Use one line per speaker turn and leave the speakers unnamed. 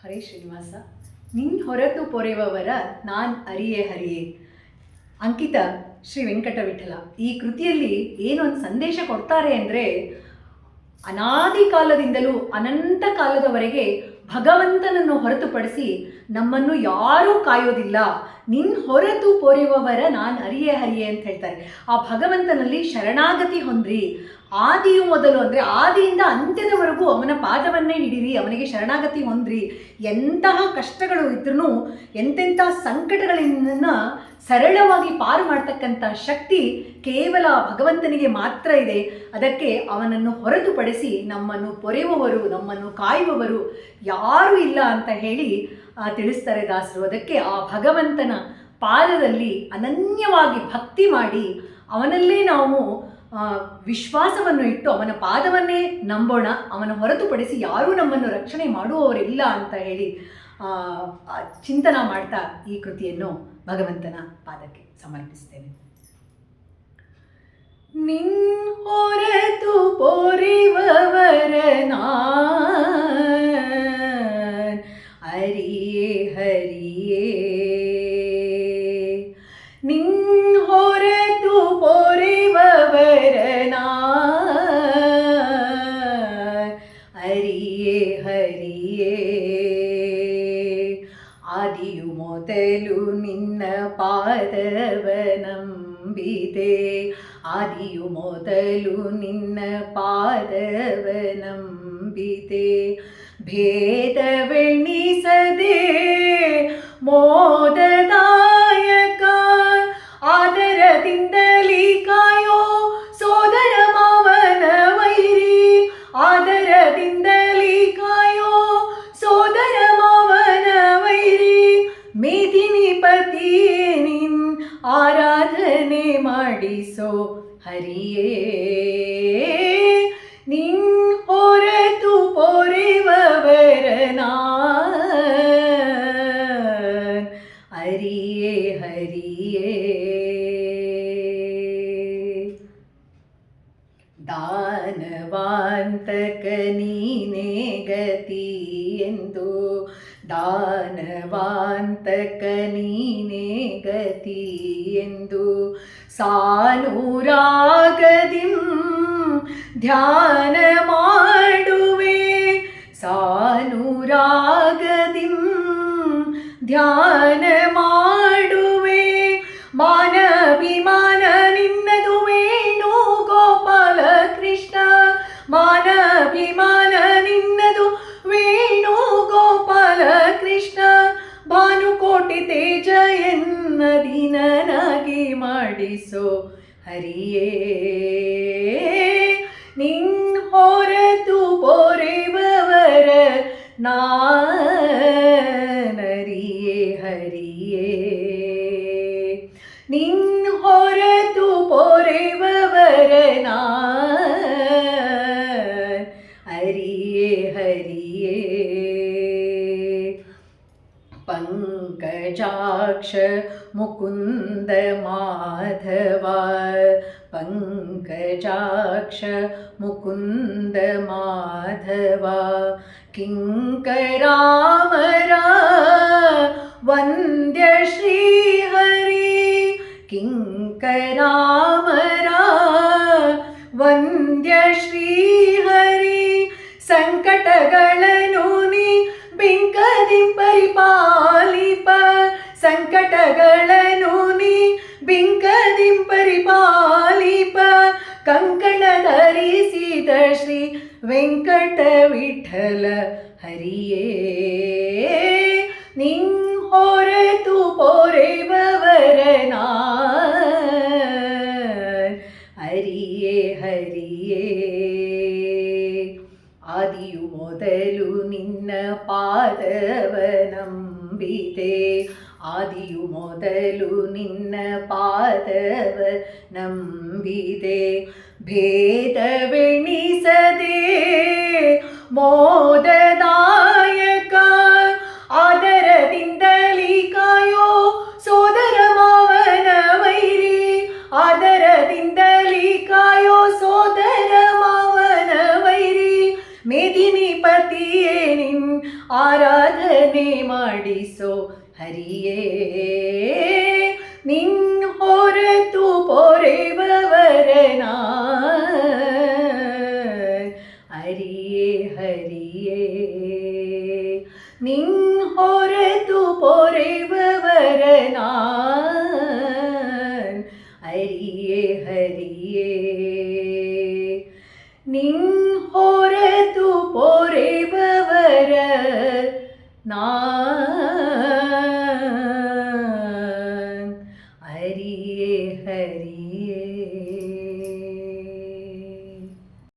ಹರೇ ಶ್ರೀನಿವಾಸ. ನಿನ್ ಹೊರತು ಪೊರೆವವರ ನಾನ್ ಅರಿಯೇ ಹರಿಯೇ. ಅಂಕಿತ ಶ್ರೀ ವೆಂಕಟ ವಿಠಲ. ಈ ಕೃತಿಯಲ್ಲಿ ಏನೊಂದು ಸಂದೇಶ ಕೊಡ್ತಾರೆ ಅಂದರೆ, ಅನಾದಿ ಕಾಲದಿಂದಲೂ ಅನಂತ ಕಾಲದವರೆಗೆ ಭಗವಂತನನ್ನು ಹೊರತುಪಡಿಸಿ ನಮ್ಮನ್ನು ಯಾರೂ ಕಾಯೋದಿಲ್ಲ. ನಿನ್ ಹೊರತು ಪೊರೆಯುವವರ ನಾನು ಅರಿಯೇ ಹರಿಯೇ ಅಂತ ಹೇಳ್ತಾರೆ. ಆ ಭಗವಂತನಲ್ಲಿ ಶರಣಾಗತಿ ಹೊಂದ್ರಿ. ಆದಿಯು ಮೊದಲು ಅಂದರೆ ಆದಿಯಿಂದ ಅಂತ್ಯದವರೆಗೂ ಅವನ ಪಾದವನ್ನೇ ಹಿಡಿರಿ, ಅವನಿಗೆ ಶರಣಾಗತಿ ಹೊಂದ್ರಿ. ಎಂತಹ ಕಷ್ಟಗಳು ಇದ್ರೂ, ಎಂತೆಂಥ ಸಂಕಟಗಳಿಂದ ಸರಳವಾಗಿ ಪಾರು ಮಾಡ್ತಕ್ಕಂಥ ಶಕ್ತಿ ಕೇವಲ ಭಗವಂತನಿಗೆ ಮಾತ್ರ ಇದೆ. ಅದಕ್ಕೆ ಅವನನ್ನು ಹೊರತುಪಡಿಸಿ ನಮ್ಮನ್ನು ಪೊರೆಯುವವರು, ನಮ್ಮನ್ನು ಕಾಯುವವರು ಯಾರೂ ಇಲ್ಲ ಅಂತ ಹೇಳಿ ತಿಳಿಸ್ತಾರೆ ದಾಸರು. ಅದಕ್ಕೆ ಆ ಭಗವಂತನ ಪಾದದಲ್ಲಿ ಅನನ್ಯವಾಗಿ ಭಕ್ತಿ ಮಾಡಿ ಅವನಲ್ಲೇ ನಾವು ವಿಶ್ವಾಸವನ್ನು ಇಟ್ಟು ಅವನ ಪಾದವನ್ನೇ ನಂಬೋಣ. ಅವನ ಹೊರತುಪಡಿಸಿ ಯಾರೂ ನಮ್ಮನ್ನು ರಕ್ಷಣೆ ಮಾಡುವವರಿಲ್ಲ ಅಂತ ಹೇಳಿ ಚಿಂತನ ಮಾಡ್ತಾ ಈ ಕೃತಿಯನ್ನು ಭಗವಂತನ ಪಾದಕ್ಕೆ ಸಮರ್ಪಿಸ್ತೇನೆ. ನಿನ್ ಹೊರತು ಪೊರೆಯುವವರ ನಾನ್ ಅರಿಯೇ ಹರಿಯೇ. ನಿನ್ ಹೊರತು ಪೊರೆಯುವವರ ನಾನ್ ಅರಿಯೇ ಹರಿಯೇ. ಆದಿಯು ಮೊದಲು ನಿನ್ನ ಪಾದವ ನಂಬಿದೆ. ಆದಿಯು ಮೊದಲು ನಿನ್ನ ಪಾದವ ನಂಬಿದೆ. ಭೇದವೆಣಿಸದೆ ಮೋದದಾಯಕ ಆದರದಿಂದಲೀ ಕಾಯೋ ಸೋದರ ಮಾವನ ವೈರಿ. ಆದರದಿಂದಲೀ ಕಾಯೋ ಸೋದರ ಮಾವನ ವೈರಿ. ಮೇದಿನಿ ಪತಿಯೇ ನಿನ್ ಆರಾಧನೆ ಮಾಡಿಸೋ ಹರಿಯೇ. ನಿನ್ ಹೊರತು ಪೊರೆಯುವವರ ನಾನ್ ಅರಿಯೇ ಹರಿಯೇ. ದಾನವಾಂತಕ ನೀನೇ ಗತಿ ಎಂದು, ದಾನವಾಂತಕ ನೀನೇ ಗತಿ ಎಂದು ಸಾನುರಾಗದಿಂ ಧ್ಯಾನ ಮಾಡುವೆ. ಸಾನುರಾಗದಿಂ ಧ್ಯಾನ ಮಾಡುವೆ. ಮಾನವಿಮಾನ ನಿನ್ನದು ವೇಣು ಗೋಪಾಲ ಕೃಷ್ಣ. ಮಾನವಿಮಾನ ನಿನ್ನದು ವೇಣು ಗೋಪಾಲ ಕೃಷ್ಣ. ಭಾನುಕೋಟಿ ತೇಜ ಎನ್ನದಿ ನನಗೆ ಮಾಡಿಸೋ ಹರಿಯೇ. ನಿನ್ ಹೊರತು ಪೊರೆಯುವವರ ನಾನರಿಯೇ ಹರಿಯೇ. ನಿನ್ ಹೊರತು ಪೊರೆಯುವವರ ನಾನ್ ಅರಿಯೇ ಹರಿಯೇ. ಪಂಕಜಾಕ್ಷ ಮುಕುಂದ ಮಾಧವ. ಪಂಕಜಾಕ್ಷ ಮುಕುಂದ ಮಾಧವ. ಕಿಂಕರಾಮರ ವಂದ್ಯ ಶ್ರೀಹರಿ. ಕಿಂಕರಾಮರ ವಂದ್ಯ ಶ್ರೀಹರಿ. ಸಂಕಟಗಳನ್ನು ನೀ ಬಿಂಕದಿಂ ಪರಿಪಾಲಿಪ. ಸಂಕಟಗಳನ್ನು ನೀ ಬಿಂಕದಿಂ ಪರಿಪಾಲಿಪ. ಕಂಕಣ ಧರಿಸಿದ ಶ್ರೀ ವೆಂಕಟ ವಿಠಲ ಹರಿಯೇ. ನಿನ್ ಹೊರತು ಪೊರೆಯುವವರ ನಾನ್ ಅರಿಯೇ ಹರಿಯೇ. ಆದಿಯು ಮೊದಲು ನಿನ್ನ ಪಾದವ ನಂಬಿದೆ. ಆದಿಯು ಮೊದಲು ನಿನ್ನ ಪಾದವ ನಂಬಿದೆ. ಭೇದವೆಣಿಸದೆ ಮೋದದಾಯಕ ಆದರದಿಂದಲೀ ಕಾಯೋ ಸೋದರ ಮಾವನ ವೈರಿ. ಆದರದಿಂದಲೀ ಕಾಯೋ ಸೋದರ ಮಾವನ ವೈರಿ. ಮೇದಿನಿ ಪತಿಯೇ ನಿನ್ ಆರ ಆರಾಧನೆ ಮಾಡಿಸೋ ಹರಿಯೇ ನಿನ್ ಹೊರತು ಪೊರೆವರನ ಹರಿಯೇ ಹರಿಯೇ ನಿನ್ ಹೊರತು ಪೊರೆವರನ ಹರಿಯೇ ಹರಿಯೇ ನಿನ್ ಹೊರತು ಪೊರೆವರ ನಾ